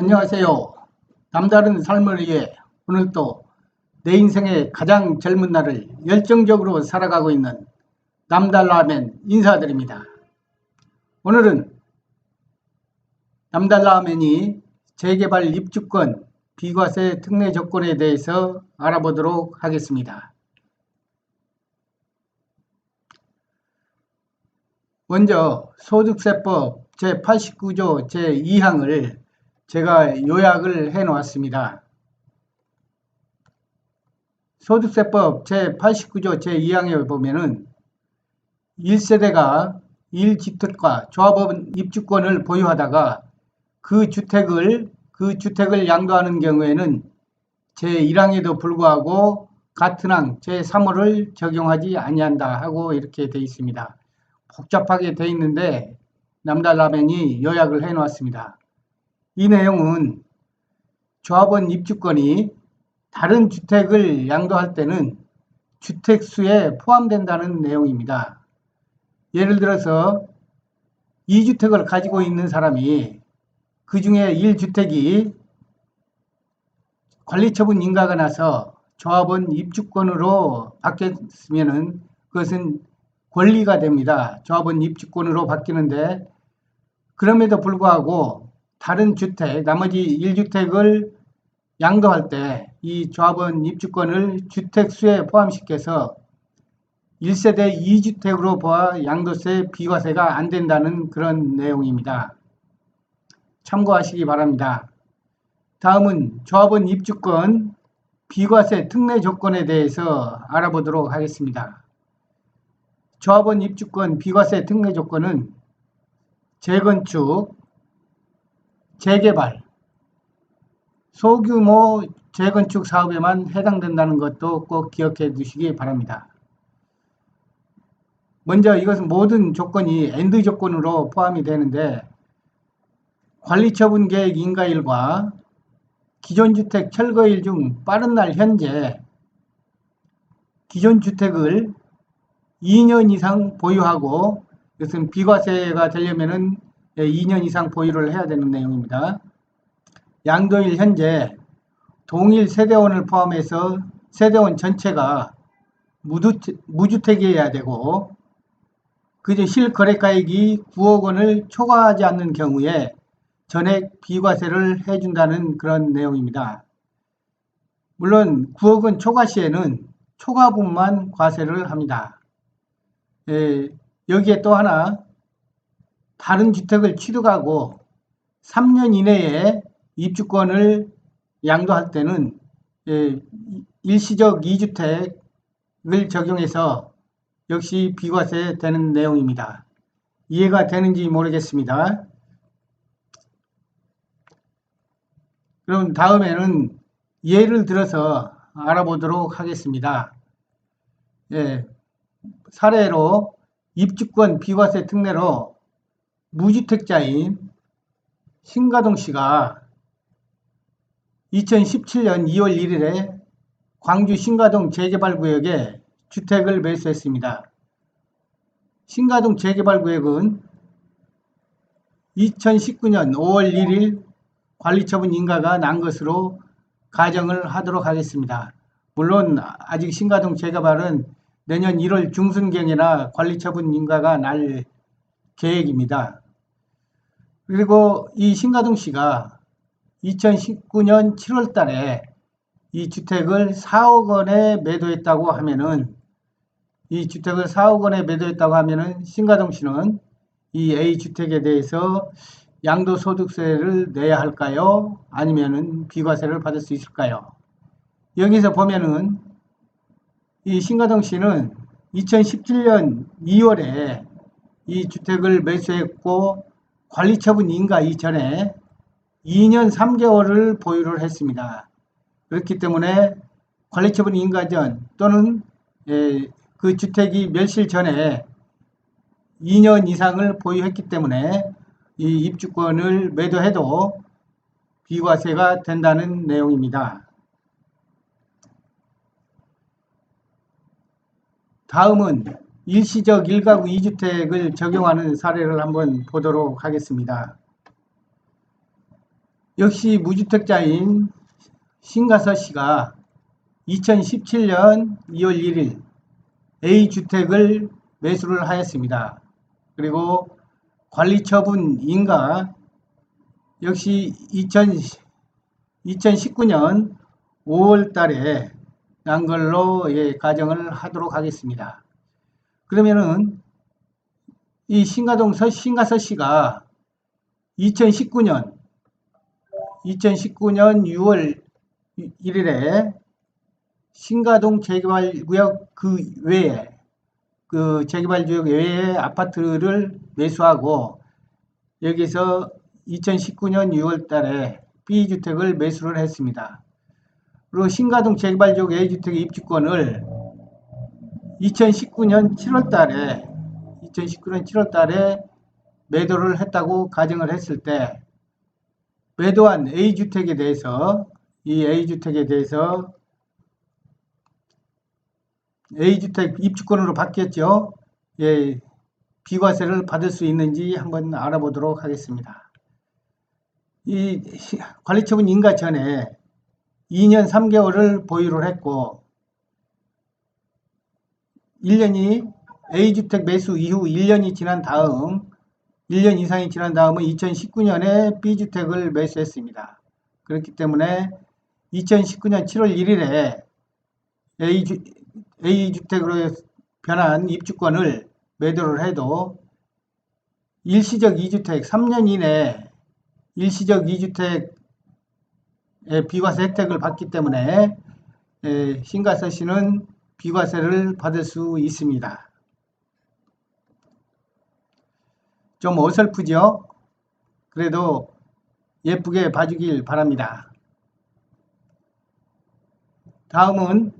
안녕하세요. 남다른 삶을 위해 오늘도 내 인생의 가장 젊은 날을 열정적으로 살아가고 있는 남달라멘 인사드립니다. 오늘은 남달라멘이 재개발 입주권 비과세 특례 조건에 대해서 알아보도록 하겠습니다. 먼저 소득세법 제89조 제2항을 제가 요약을 해 놓았습니다. 소득세법 제89조 제2항에 보면은 1세대가 1주택과 조합원 입주권을 보유하다가 그 주택을 양도하는 경우에는 제1항에도 불구하고 같은 항 제3호를 적용하지 아니한다 하고 이렇게 되어 있습니다. 복잡하게 되어 있는데 남달라멘이 요약을 해 놓았습니다. 이 내용은 조합원 입주권이 다른 주택을 양도할 때는 주택수에 포함된다는 내용입니다. 예를 들어서 2주택을 가지고 있는 사람이 그 중에 1주택이 관리처분 인가가 나서 조합원 입주권으로 바뀌었으면 그것은 권리가 됩니다. 조합원 입주권으로 바뀌는데 그럼에도 불구하고 다른 주택, 나머지 1주택을 양도할 때 이 조합원 입주권을 주택수에 포함시켜서 1세대 2주택으로 보아 양도세 비과세가 안 된다는 그런 내용입니다. 참고하시기 바랍니다. 다음은 조합원 입주권 비과세 특례 조건에 대해서 알아보도록 하겠습니다. 조합원 입주권 비과세 특례 조건은 재건축, 재개발, 소규모 재건축 사업에만 해당된다는 것도 꼭 기억해 두시기 바랍니다. 먼저 이것은 모든 조건이 엔드 조건으로 포함이 되는데 관리처분 계획 인가일과 기존 주택 철거일 중 빠른 날 현재 기존 주택을 2년 이상 보유하고 이것은 비과세가 되려면은 2년 이상 보유를 해야 되는 내용입니다. 양도일 현재 동일 세대원을 포함해서 세대원 전체가 무주택이어야 되고 그중 실거래가액이 9억 원을 초과하지 않는 경우에 전액 비과세를 해준다는 그런 내용입니다. 물론 9억 원 초과 시에는 초과분만 과세를 합니다. 여기에 또 하나 다른 주택을 취득하고 3년 이내에 입주권을 양도할 때는 일시적 2주택을 적용해서 역시 비과세 되는 내용입니다. 이해가 되는지 모르겠습니다. 그럼 다음에는 예를 들어서 알아보도록 하겠습니다. 사례로 입주권 비과세 특례로 무주택자인 신가동 씨가 2017년 2월 1일에 광주 신가동 재개발구역에 주택을 매수했습니다. 신가동 재개발구역은 2019년 5월 1일 관리처분 인가가 난 것으로 가정을 하도록 하겠습니다. 물론 아직 신가동 재개발은 내년 1월 중순경에나 관리처분 인가가 날 계획입니다. 그리고 이 신가동 씨가 2019년 7월 달에 이 주택을 4억 원에 매도했다고 하면은 신가동 씨는 이 A주택에 대해서 양도소득세를 내야 할까요? 아니면은 비과세를 받을 수 있을까요? 여기서 보면은 이 신가동 씨는 2017년 2월에 이 주택을 매수했고 관리처분 인가 이전에 2년 3개월을 보유를 했습니다. 그렇기 때문에 관리처분 인가 전 또는 그 주택이 멸실 전에 2년 이상을 보유했기 때문에 이 입주권을 매도해도 비과세가 된다는 내용입니다. 다음은 일시적 1가구 2주택을 적용하는 사례를 한번 보도록 하겠습니다. 역시 무주택자인 신가서 씨가 2017년 2월 1일 A주택을 매수를 하였습니다. 그리고 관리처분 인가 역시 2019년 5월 달에 난 걸로 가정을 하도록 하겠습니다. 그러면은 이 신가서 씨가 2019년 6월 1일에 신가동 재개발구역 그 재개발구역 외에 아파트를 매수하고 여기서 2019년 6월 달에 B주택을 매수를 했습니다. 그리고 신가동 재개발구역 A주택 입주권을 2019년 7월 달에 매도를 했다고 가정을 했을 때 매도한 A주택에 대해서 A주택 입주권으로 바뀌었죠. 예, 비과세를 받을 수 있는지 한번 알아보도록 하겠습니다. 이 관리처분 인가 전에 2년 3개월을 보유를 했고 1년이 A주택 매수 이후 1년이 지난 다음 1년 이상이 지난 다음은 2019년에 B주택을 매수했습니다. 그렇기 때문에 2019년 7월 1일에 A주택으로 변한 입주권을 매도를 해도 일시적 2주택 3년 이내 일시적 2주택의 비과세 혜택을 받기 때문에 신가서 씨는 비과세를 받을 수 있습니다. 좀 어설프죠? 그래도 예쁘게 봐주길 바랍니다. 다음은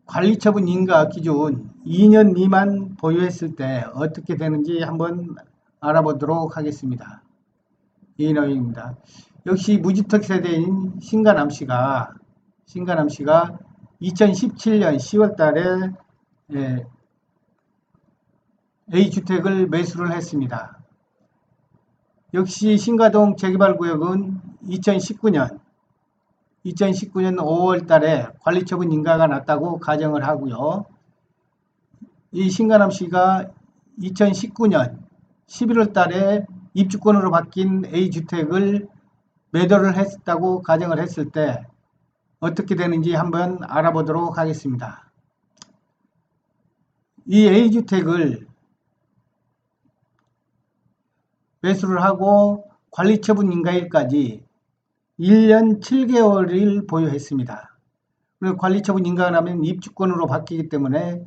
관리처분 인가 기준 2년 미만 보유했을 때 어떻게 되는지 한번 알아보도록 하겠습니다. 이 내용입니다. 역시 무주택 세대인 신가남 씨가 2017년 10월 달에 A주택을 매수를 했습니다. 역시 신가동 재개발구역은 2019년 5월 달에 관리처분 인가가 났다고 가정을 하고요. 이 신가남 씨가 2019년 11월 달에 입주권으로 바뀐 A주택을 매도를 했다고 가정을 했을 때 어떻게 되는지 한번 알아보도록 하겠습니다. 이 A주택을 매수를 하고 관리처분 인가일까지 1년 7개월을 보유했습니다. 그리고 관리처분 인가가 나면 입주권으로 바뀌기 때문에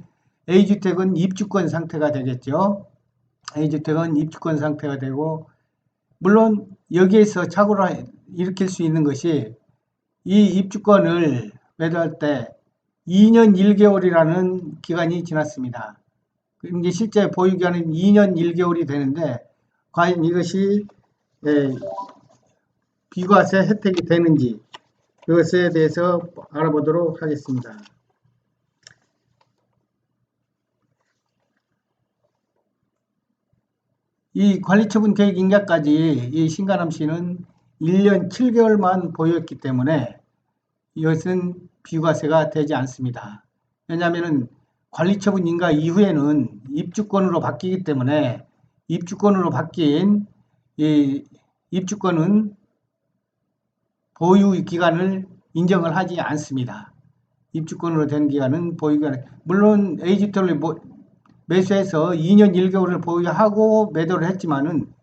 A주택은 입주권 상태가 되겠죠. A주택은 입주권 상태가 되고 물론 여기에서 착오를 일으킬 수 있는 것이 이 입주권을 매도할 때 2년 1개월이라는 기간이 지났습니다. 이게 실제 보유기간은 2년 1개월이 되는데 과연 이것이 비과세 혜택이 되는지 그것에 대해서 알아보도록 하겠습니다. 이 관리처분 계획 인가까지 이 신가남 씨는 1년 7개월만 보유했기 때문에 이것은 비과세가 되지 않습니다. 왜냐하면 관리처분 인가 이후에는 입주권으로 바뀌기 때문에 입주권으로 바뀐 이 입주권은 보유 기간을 인정을 하지 않습니다. 입주권으로 된 기간은 보유기간 물론 A주택을 매수해서 2년 1개월을 보유하고 매도를 했지만은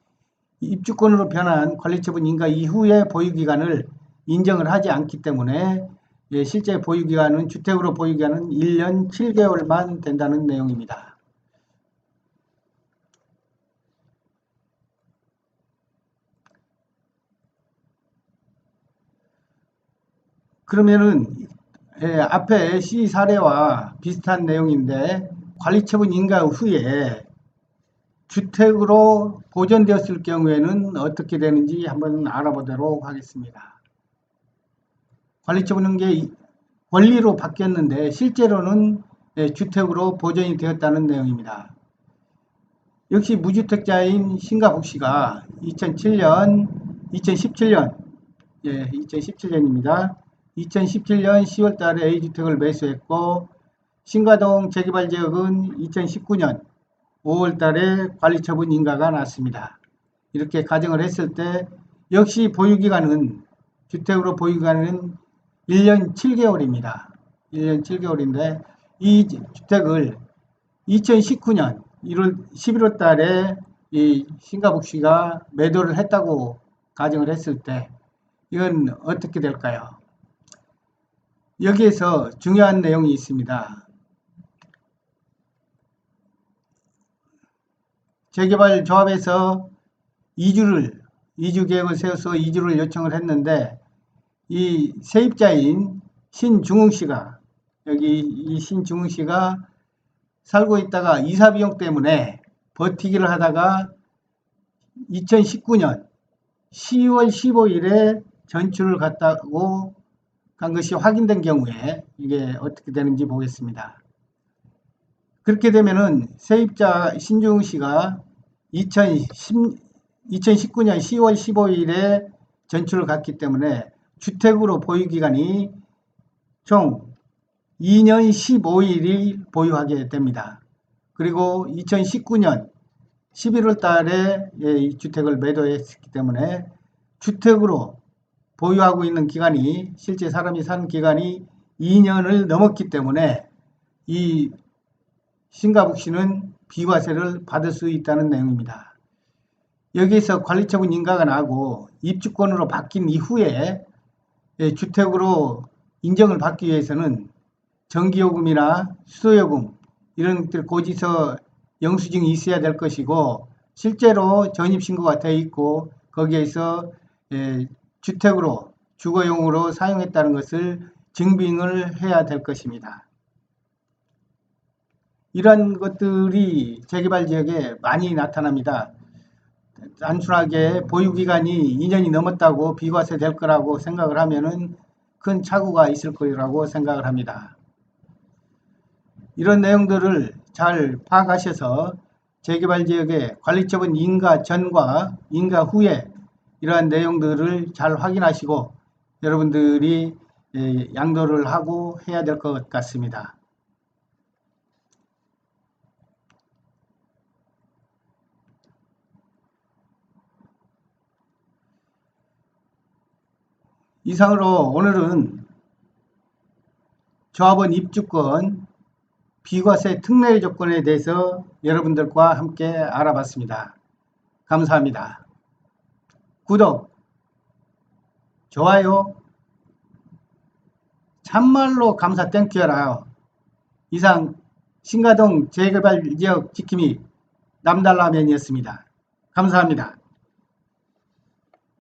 입주권으로 변한 관리처분 인가 이후에 보유기간을 인정을 하지 않기 때문에 실제 보유기간은 주택으로 보유기간은 1년 7개월만 된다는 내용입니다. 그러면은 앞에 C 사례와 비슷한 내용인데 관리처분 인가 후에 주택으로 보존되었을 경우에는 어떻게 되는지 한번 알아보도록 하겠습니다. 관리처분 인가 권리로 바뀌었는데 실제로는 주택으로 보존이 되었다는 내용입니다. 역시 무주택자인 신가북 씨가 2017년, 예, 2017년입니다. 2017년 10월 달에 A주택을 매수했고, 신가동 재개발 지역은 2019년 5월 달에 관리처분 인가가 났습니다. 이렇게 가정을 했을 때, 역시 보유기간은, 주택으로 보유기간은 1년 7개월입니다. 1년 7개월인데, 이 주택을 2019년 11월 달에 이 신가북 씨가 매도를 했다고 가정을 했을 때 이건 어떻게 될까요? 여기에서 중요한 내용이 있습니다. 재개발 조합에서 이주 계획을 세워서 이주를 요청을 했는데 이 세입자인 신중흥 씨가 여기 이 신중흥 씨가 살고 있다가 이사 비용 때문에 버티기를 하다가 2019년 10월 15일에 전출을 갔다고 간 것이 확인된 경우에 이게 어떻게 되는지 보겠습니다. 그렇게 되면은 세입자 신중흥 씨가 2019년 10월 15일에 전출을 갔기 때문에 주택으로 보유기간이 총 2년 15일이 보유하게 됩니다. 그리고 2019년 11월 달에 이 주택을 매도했기 때문에 주택으로 보유하고 있는 기간이 실제 사람이 사는 기간이 2년을 넘었기 때문에 이 신가북 씨는 비과세를 받을 수 있다는 내용입니다. 여기에서 관리처분 인가가 나고 입주권으로 바뀐 이후에 주택으로 인정을 받기 위해서는 전기요금이나 수도요금 이런 것들 고지서 영수증이 있어야 될 것이고 실제로 전입신고가 되어 있고 거기에서 주택으로 주거용으로 사용했다는 것을 증빙을 해야 될 것입니다. 이러한 것들이 재개발 지역에 많이 나타납니다. 단순하게 보유기간이 2년이 넘었다고 비과세 될 거라고 생각을 하면은 큰 착오가 있을 거라고 생각을 합니다. 이런 내용들을 잘 파악하셔서 재개발 지역의 관리처분 인가 전과 인가 후에 이러한 내용들을 잘 확인하시고 여러분들이 양도를 하고 해야 될 것 같습니다. 이상으로 오늘은 조합원 입주권 비과세 특례 조건에 대해서 여러분들과 함께 알아봤습니다. 감사합니다. 구독, 좋아요, 참말로 감사 땡큐여라. 이상 신가동 재개발 지역 지킴이 남달라면이었습니다. 감사합니다.